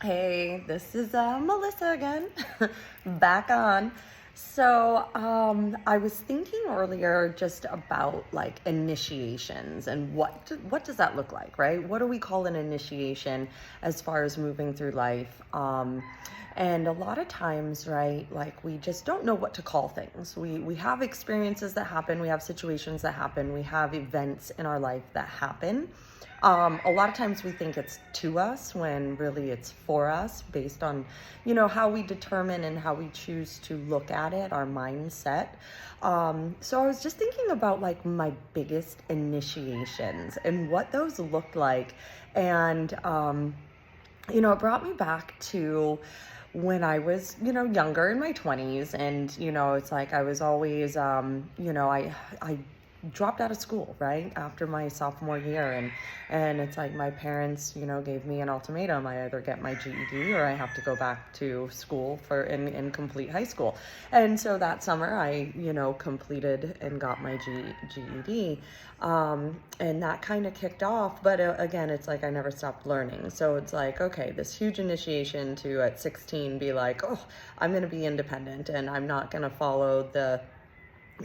Hey, this is Melissa again, back on. I was thinking earlier just about like initiations and what does that look like, right? What do we call an initiation as far as moving through life? And a lot of times, right, like we just don't know what to call things. We have experiences that happen, we have situations that happen, we have events in our life that happen. A lot of times we think it's to us when really it's for us based on, how we determine and how we choose to look at it, our mindset. So I was just thinking about like my biggest initiations and what those looked like. And, it brought me back to when I was, younger in my 20s. And, it's like I was always, I dropped out of school right after my sophomore year, and it's like my parents gave me an ultimatum: I either get my GED or I have to go back to school for and complete high school. And so that summer I completed and got my GED, and that kind of kicked off. But again, it's like I never stopped learning. So it's like, okay, this huge initiation to at 16 be like, oh, I'm going to be independent and I'm not going to follow the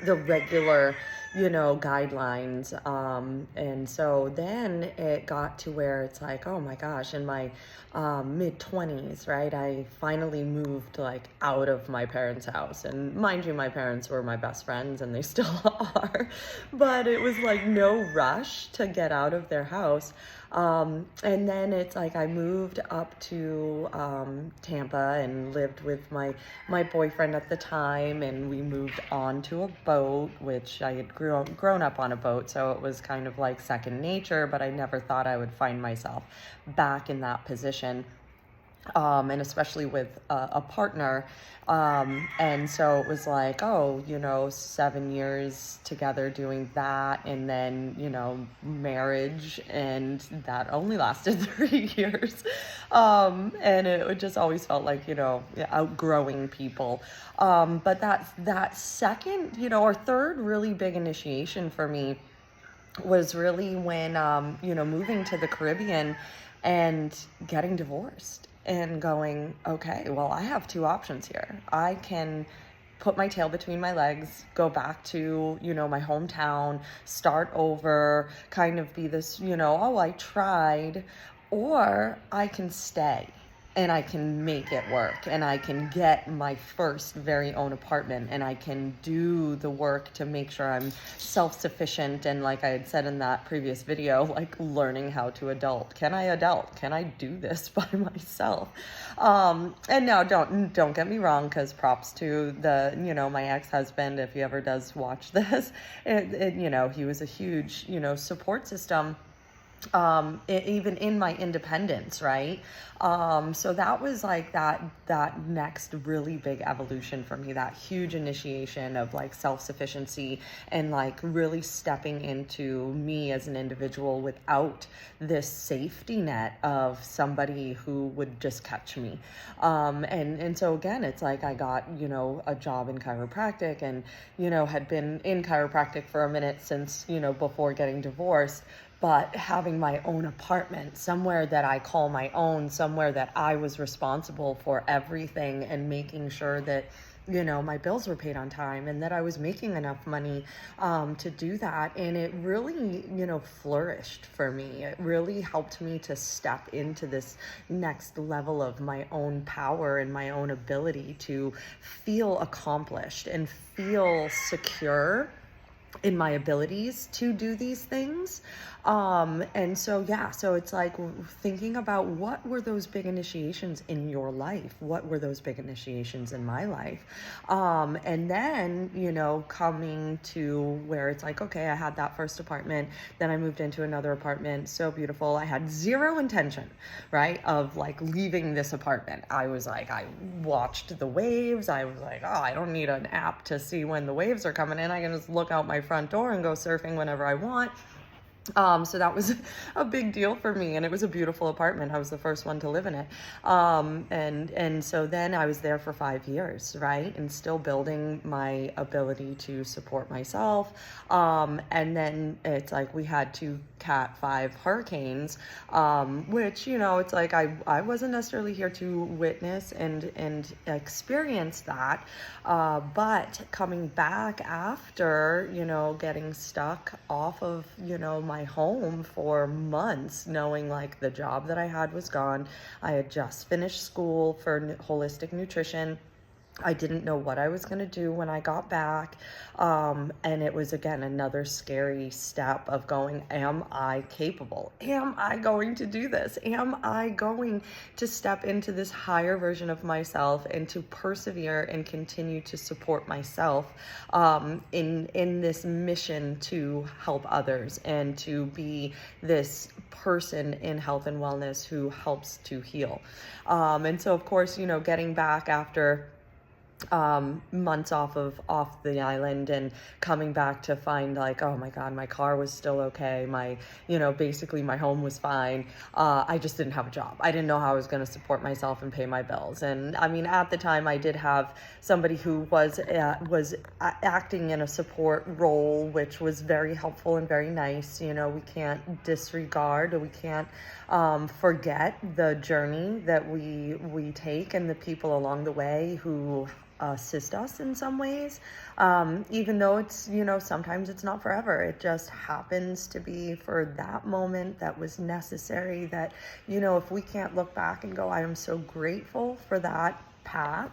regular guidelines. And so then it got to where it's like, oh my gosh, in my mid 20s, right, I finally moved like out of my parents' house. And mind you, my parents were my best friends and they still are, but it was like no rush to get out of their house. And then it's like I moved up to Tampa and lived with my boyfriend at the time, and we moved onto a boat, which I had grown up on a boat, so it was kind of like second nature, but I never thought I would find myself back in that position. And especially with a partner. And so it was like, 7 years together doing that, and then, marriage, and that only lasted 3 years. And it just always felt like, outgrowing people. But that second, or third really big initiation for me was really when, moving to the Caribbean and getting divorced and going, okay, well, I have two options here. I can put my tail between my legs, go back to, my hometown, start over, kind of be this, oh, I tried, or I can stay and I can make it work, and I can get my first very own apartment, and I can do the work to make sure I'm self-sufficient. And like I had said in that previous video, like learning how to adult. Can I adult? Can I do this by myself? And now don't get me wrong, because props to the, my ex-husband, if he ever does watch this, he was a huge, support system, even in my independence, right? So that was like that next really big evolution for me, that huge initiation of like self-sufficiency and like really stepping into me as an individual without this safety net of somebody who would just catch me. And so again, it's like I got, a job in chiropractic, and, had been in chiropractic for a minute since, before getting divorced. But having my own apartment, somewhere that I call my own, somewhere that I was responsible for everything, and making sure that, my bills were paid on time, and that I was making enough money to do that. And it really, flourished for me. It really helped me to step into this next level of my own power and my own ability to feel accomplished and feel secure in my abilities to do these things. And so, so it's like thinking about what were those big initiations in your life? What were those big initiations in my life? And then, coming to where it's like, okay, I had that first apartment, then I moved into another apartment, so beautiful. I had zero intention, right, of like leaving this apartment. I was like, I watched the waves. I was like, oh, I don't need an app to see when the waves are coming in. I can just look out my front door and go surfing whenever I want. So that was a big deal for me, and it was a beautiful apartment. I was the first one to live in it. And so then I was there for 5 years, right? And still building my ability to support myself. And then it's like we had two Cat 5 hurricanes, which, it's like I wasn't necessarily here to witness and experience that. But coming back after, getting stuck off of, my home for months, knowing like the job that I had was gone. I had just finished school for holistic nutrition. I didn't know what I was going to do when I got back. And it was, again, another scary step of going, am I capable? Am I going to do this? Am I going to step into this higher version of myself and to persevere and continue to support myself in this mission to help others and to be this person in health and wellness who helps to heal? And so, of course, getting back after months off the island and coming back to find like, oh my God, my car was still okay. My, basically my home was fine. I just didn't have a job. I didn't know how I was going to support myself and pay my bills. And I mean, at the time I did have somebody who was acting in a support role, which was very helpful and very nice. We can't disregard, or we can't forget the journey that we take and the people along the way who assist us in some ways, even though it's, sometimes it's not forever. It just happens to be for that moment that was necessary, that, if we can't look back and go, I am so grateful for that path,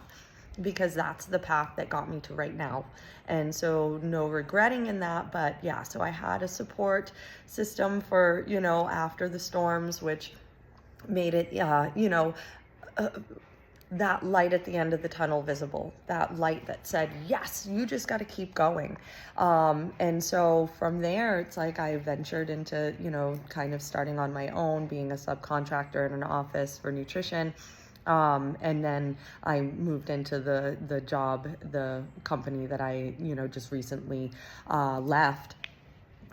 because that's the path that got me to right now. And so no regretting in that. But yeah, so I had a support system for, after the storms, which made it, that light at the end of the tunnel visible, that light that said, yes, you just got to keep going. And so from there, it's like I ventured into, kind of starting on my own, being a subcontractor in an office for nutrition. And then I moved into the company that I, just recently left.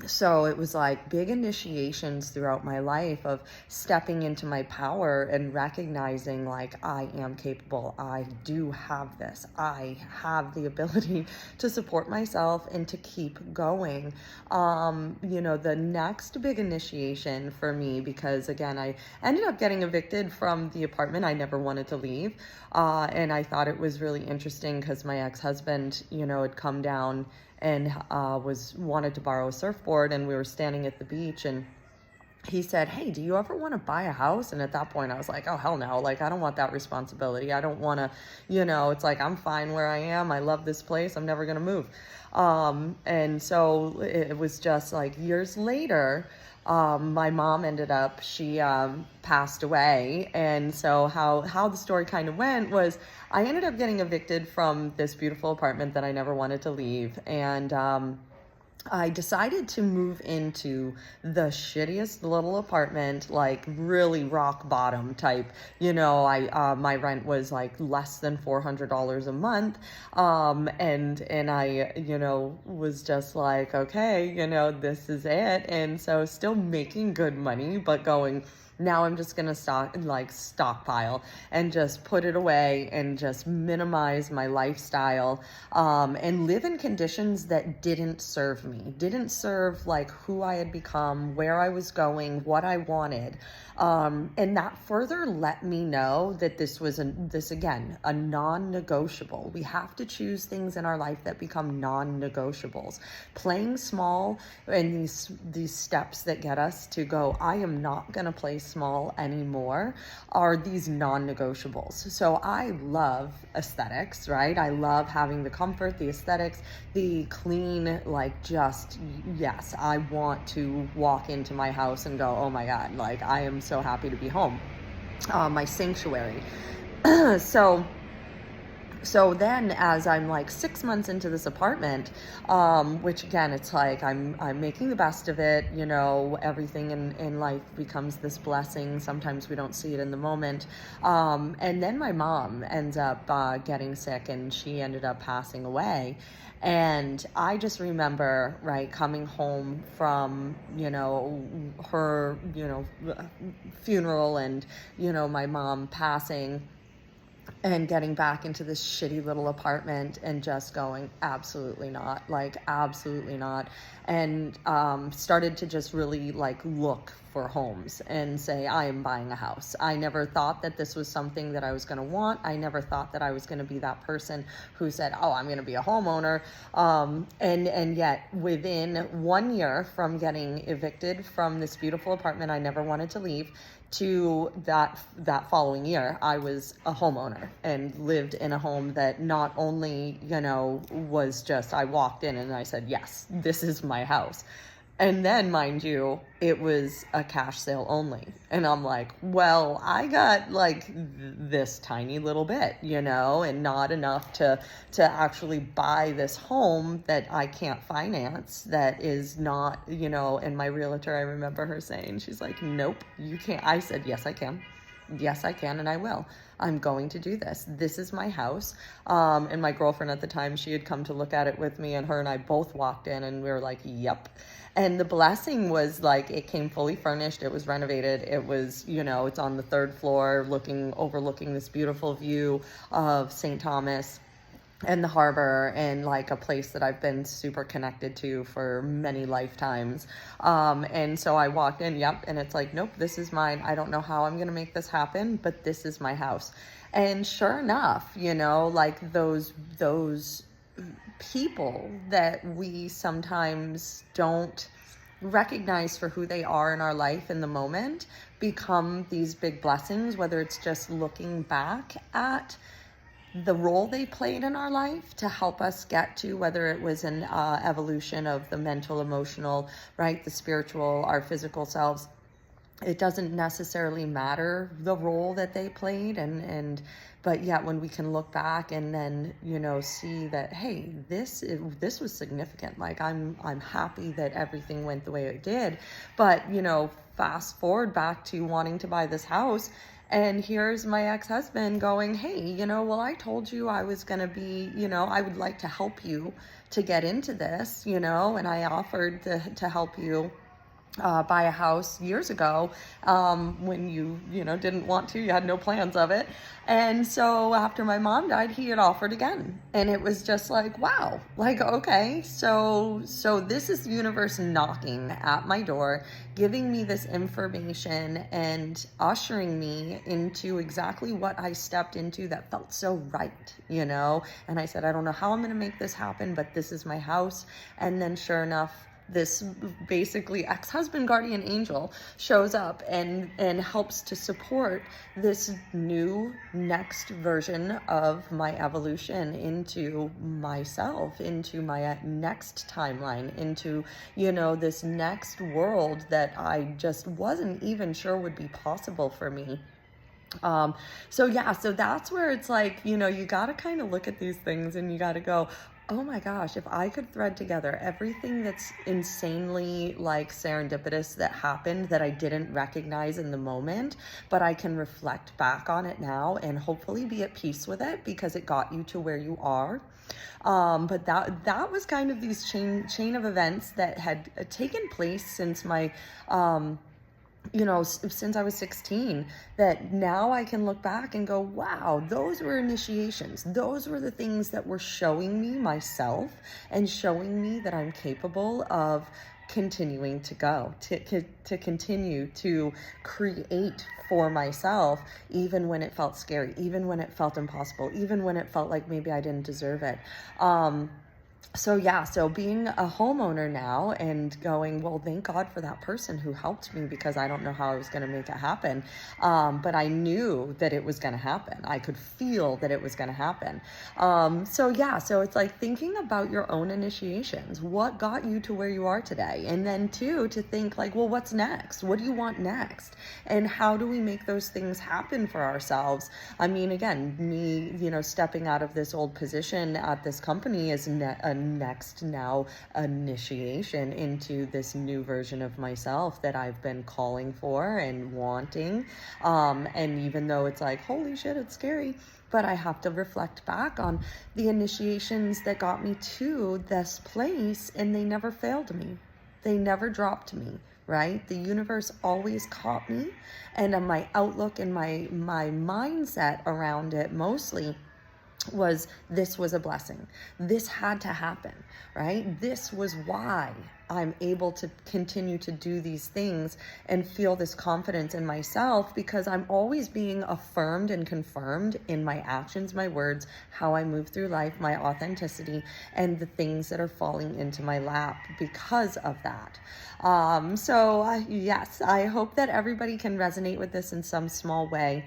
So it was like big initiations throughout my life of stepping into my power and recognizing like, I am capable. I do have this. I have the ability to support myself and to keep going. The next big initiation for me, because again, I ended up getting evicted from the apartment I never wanted to leave. And I thought it was really interesting because my ex-husband, had come down and wanted to borrow a surfboard, and we were standing at the beach, and he said, hey, do you ever want to buy a house? And at that point I was like, oh, hell no. Like, I don't want that responsibility. I don't want to, it's like, I'm fine where I am. I love this place. I'm never going to move. And so it was just like years later, my mom she passed away. And so how the story kind of went was I ended up getting evicted from this beautiful apartment that I never wanted to leave. And, I decided to move into the shittiest little apartment, like really rock bottom type. My rent was like less than $400 a month. And I, was just like, okay, this is it. And so still making good money, but going, now I'm just going to stockpile and just put it away and just minimize my lifestyle, and live in conditions that didn't serve me, didn't serve like who I had become, where I was going, what I wanted. And that further let me know that this was again, a non-negotiable. We have to choose things in our life that become non-negotiables. Playing small and these steps that get us to go, I am not going to play small anymore, are these non-negotiables. So I love aesthetics, right? I love having the comfort, the aesthetics, the clean, like just, yes, I want to walk into my house and go, oh my God, like I am so happy to be home. My sanctuary. So So then as I'm like 6 months into this apartment, which again, it's like I'm making the best of it, you know, everything in life becomes this blessing. Sometimes we don't see it in the moment. And then my mom ends up getting sick, and she ended up passing away. And I just remember, right, coming home from, you know, her, you know, funeral, and, you know, my mom passing, and getting back into this shitty little apartment and just going, absolutely not, like absolutely not. And started to just really like look for homes and say, I am buying a house. I never thought that this was something that I was going to want. I never thought that I was going to be that person who said, oh, I'm going to be a homeowner. And yet within 1 year from getting evicted from this beautiful apartment I never wanted to leave, to that following year, I was a homeowner and lived in a home that not only, you know, was just, I walked in and I said, yes, this is my house. And then, mind you, it was a cash sale only. And I'm like, well, I got like this tiny little bit, you know, and not enough to actually buy this home that I can't finance, that is not, you know. And my realtor, I remember her saying, she's like, nope, you can't. I said, yes, I can. Yes, I can, and I will. I'm going to do this. This is my house. And my girlfriend at the time, she had come to look at it with me, and her and I both walked in and we were like, yep. And the blessing was like, it came fully furnished. It was renovated. It was, you know, it's on the 3rd floor overlooking this beautiful view of St. Thomas and the harbor, and like a place that I've been super connected to for many lifetimes. And so I walked in, yep, and it's like, nope, this is mine. I don't know how I'm gonna make this happen, but this is my house. And sure enough, you know, like those people that we sometimes don't recognize for who they are in our life in the moment become these big blessings, whether it's just looking back at the role they played in our life to help us get to, whether it was an evolution of the mental, emotional, right, the spiritual, our physical selves. It doesn't necessarily matter the role that they played, but yet when we can look back and then, you know, see that, hey, this was significant. Like I'm happy that everything went the way it did. But, you know, fast forward back to wanting to buy this house, and here's my ex-husband going, hey, you know, well, I told you I was going to be, you know, I would like to help you to get into this, you know, and I offered to help you buy a house years ago, when you know, didn't want to, you had no plans of it. And so after my mom died, he had offered again. And it was just like, wow, like, okay, so this is the universe knocking at my door, giving me this information and ushering me into exactly what I stepped into that felt so right, you know? And I said, I don't know how I'm going to make this happen, but this is my house. And then sure enough, this basically ex-husband guardian angel shows up and helps to support this new next version of my evolution into myself, into my next timeline, into, you know, this next world that I just wasn't even sure would be possible for me. So that's where it's like, you know, you got to kind of look at these things and you got to go, oh my gosh, if I could thread together everything that's insanely like serendipitous that happened that I didn't recognize in the moment, but I can reflect back on it now and hopefully be at peace with it because it got you to where you are. But that was kind of these chain of events that had taken place since my, you know, since I was 16, that now I can look back and go, wow, those were initiations. Those were the things that were showing me myself and showing me that I'm capable of continuing to go, to continue to create for myself, even when it felt scary, even when it felt impossible, even when it felt like maybe I didn't deserve it. So yeah, so being a homeowner now and going, well, thank God for that person who helped me, because I don't know how I was going to make it happen. But I knew that it was going to happen. I could feel that it was going to happen. So yeah, so it's like thinking about your own initiations. What got you to where you are today? And then two, to think like, well, what's next? What do you want next? And how do we make those things happen for ourselves? I mean, again, me, stepping out of this old position at this company is a next now initiation into this new version of myself that I've been calling for and wanting. And even though it's like, holy shit, it's scary, but I have to reflect back on the initiations that got me to this place, and they never failed me. They never dropped me, right? The universe always caught me, and my outlook and my mindset around it mostly was, this was a blessing. This had to happen, right? This was why I'm able to continue to do these things and feel this confidence in myself, because I'm always being affirmed and confirmed in my actions, my words, how I move through life, my authenticity, and the things that are falling into my lap because of that. Yes, I hope that everybody can resonate with this in some small way.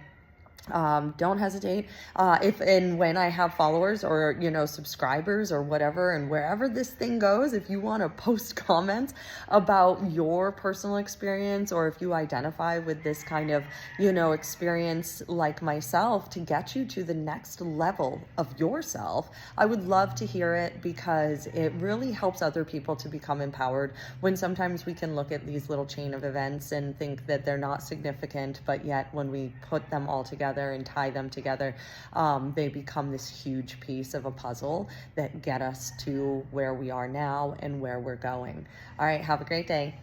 Don't hesitate. If and when I have followers or, subscribers or whatever, and wherever this thing goes, if you want to post comments about your personal experience, or if you identify with this kind of, experience like myself to get you to the next level of yourself, I would love to hear it, because it really helps other people to become empowered, when sometimes we can look at these little chain of events and think that they're not significant, but yet when we put them all together and tie them together, they become this huge piece of a puzzle that get us to where we are now and where we're going. All right, have a great day.